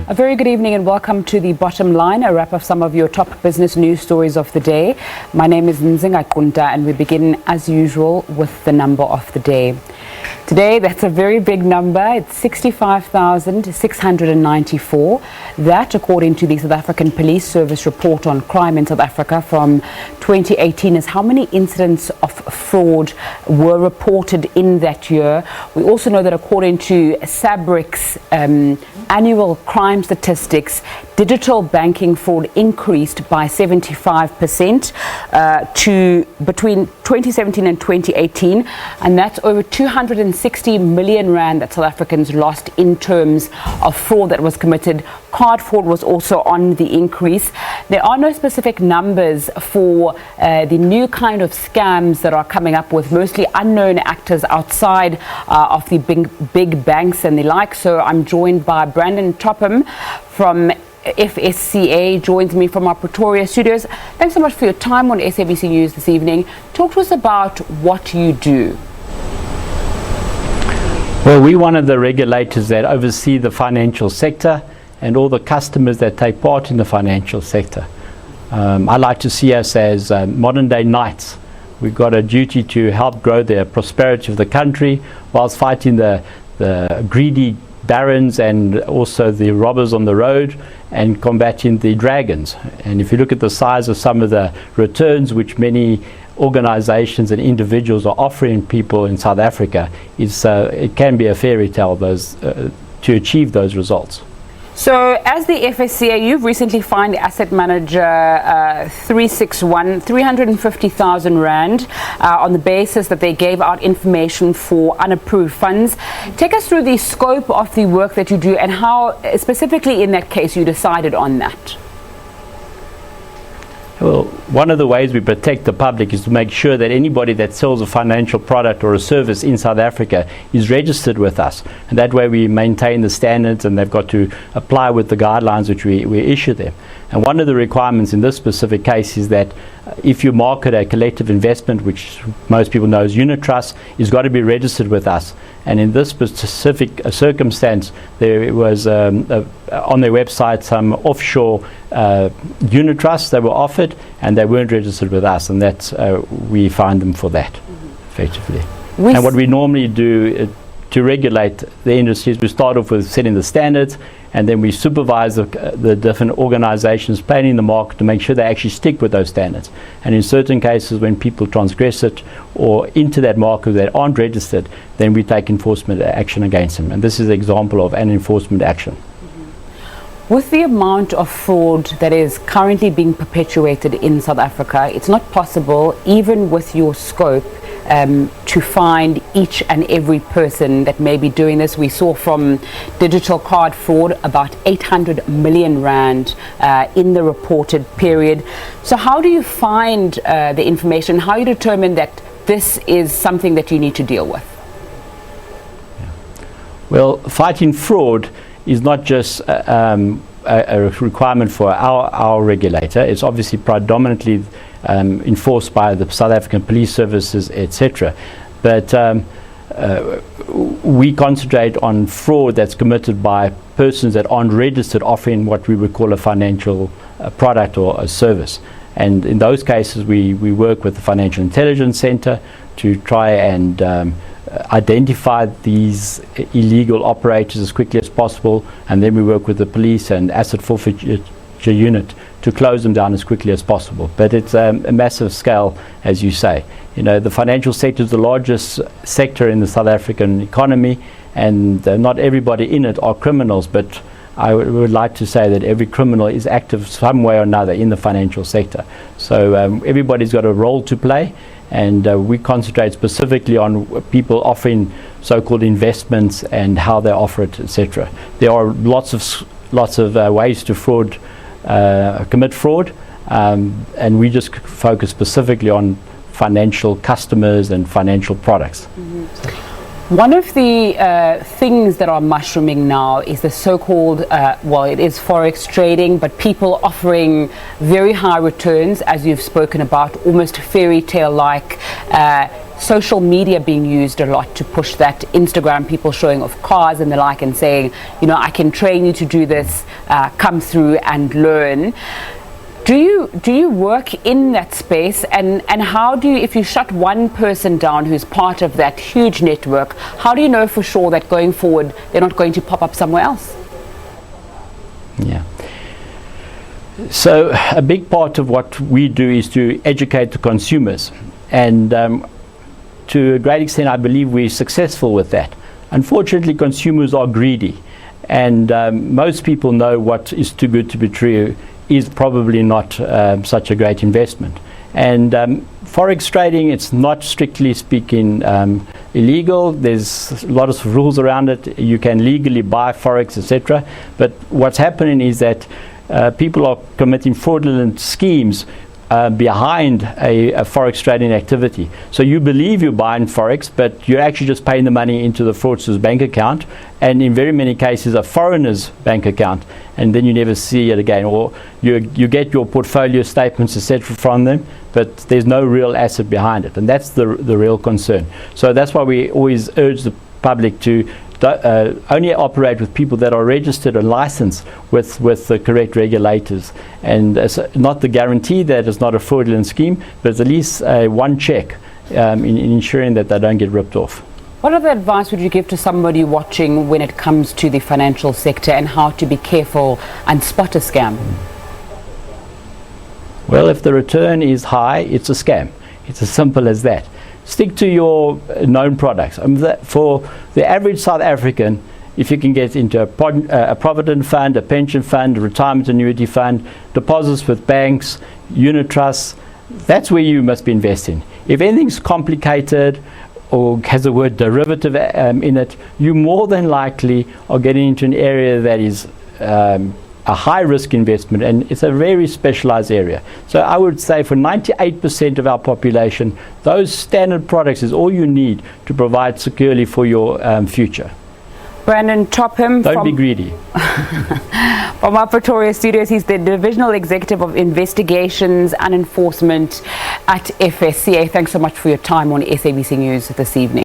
A very good evening and welcome to The Bottom Line, a wrap of some of your top business news stories of the day. My name is Nzinga Kunta and we begin as usual with the number of the day. Today, that's a very big number. It's 65,694. That, according to the South African Police Service report on crime in South Africa from 2018, is how many incidents of fraud were reported in that year. We also know that according to SABC's annual crime statistics, digital banking fraud increased by 75% to between 2017 and 2018, and that's over 260 million rand that South Africans lost in terms of fraud that was committed. Card fraud was also on the increase. There are no specific numbers for the new kind of scams that are coming up with mostly unknown actors outside of the big banks and the like. So I'm joined by Topham from FSCA, joins me from our Pretoria studios. Thanks so much for your time on SABC News this evening. Talk to us about what you do. Well, we're one of the regulators that oversee the financial sector and all the customers that take part in the financial sector. I like to see us as modern day knights. We've got a duty to help grow the prosperity of the country whilst fighting the greedy barons and also the robbers on the road and combating the dragons. And if you look at the size of some of the returns which many organizations and individuals are offering people in South Africa, it can be a fairy tale to achieve those results. So as the FSCA, you've recently fined asset manager 350,000 rand on the basis that they gave out information for unapproved funds. Take us through the scope of the work that you do and how specifically in that case you decided on that. Well, one of the ways we protect the public is to make sure that anybody that sells a financial product or a service in South Africa is registered with us. And that way we maintain the standards and they've got to apply with the guidelines which we issue them. And one of the requirements in this specific case is that if you market a collective investment, which most people know as unit trust, it's got to be registered with us. And in this specific circumstance, there was on their website some offshore unit trusts that were offered and they weren't registered with us, and that's we fined them for that, effectively. And what we normally do to regulate the industry is we start off with setting the standards, and then we supervise the different organizations playing in the market to make sure they actually stick with those standards. And in certain cases, when people transgress it or into that market that aren't registered, then we take enforcement action against them. And this is an example of an enforcement action. With the amount of fraud that is currently being perpetuated in South Africa, it's not possible, even with your scope, to find each and every person that may be doing this. We saw from digital card fraud about 800 million rand in the reported period. So how do you find the information? How do you determine that this is something that you need to deal with? Well, fighting fraud is not just a requirement for our regulator. It's obviously predominantly enforced by the South African Police Services, etc. But we concentrate on fraud that's committed by persons that aren't registered offering what we would call a financial product or a service. And in those cases, we work with the Financial Intelligence Center to try and identify these illegal operators as quickly as possible, and then we work with the police and asset forfeiture unit to close them down as quickly as possible. But it's a massive scale, as you say. You know, the financial sector is the largest sector in the South African economy, and not everybody in it are criminals, but I would like to say that every criminal is active some way or another in the financial sector. So everybody's got a role to play, and we concentrate specifically on people offering so-called investments and how they offer it, etc. There are lots of ways to commit fraud, and we just focus specifically on financial customers and financial products. One of the things that are mushrooming now is the so-called, it is forex trading, but people offering very high returns, as you've spoken about, almost fairy tale-like social media being used a lot to push that. Instagram, people showing off cars and the like and saying, you know, I can train you to do this, come through and learn. Do you work in that space, and how do you, if you shut one person down who's part of that huge network, how do you know for sure that going forward they're not going to pop up somewhere else? Yeah. So a big part of what we do is to educate the consumers, and to a great extent I believe we're successful with that. Unfortunately, consumers are greedy, and most people know what is too good to be true is probably not such a great investment. And forex trading, it's not strictly speaking illegal. There's a lot of rules around it. You can legally buy forex, etc. But what's happening is that people are committing fraudulent schemes behind a forex trading activity. So you believe you're buying forex, but you're actually just paying the money into the fraudster's bank account, and in very many cases a foreigner's bank account, and then you never see it again. Or you get your portfolio statements, etc. from them, but there's no real asset behind it, and that's the real concern. So that's why we always urge the public to only operate with people that are registered and licensed with the correct regulators, and not the guarantee that it's not a fraudulent scheme, but at least one check in ensuring that they don't get ripped off. What other advice would you give to somebody watching when it comes to the financial sector and how to be careful and spot a scam? Well, if the return is high, it's a scam. It's as simple as that. Stick to your known products. For the average South African, if you can get into a provident fund, a pension fund, a retirement annuity fund, deposits with banks, unit trusts, that's where you must be investing. If anything's complicated or has the word derivative in it, you more than likely are getting into an area that is a high risk investment, and it's a very specialized area. So I would say for 98% of our population, those standard products is all you need to provide securely for your future. Brandon Topham, don't be greedy. From our Pretoria studios, he's the Divisional Executive of Investigations and Enforcement at FSCA. Thanks so much for your time on SABC News this evening.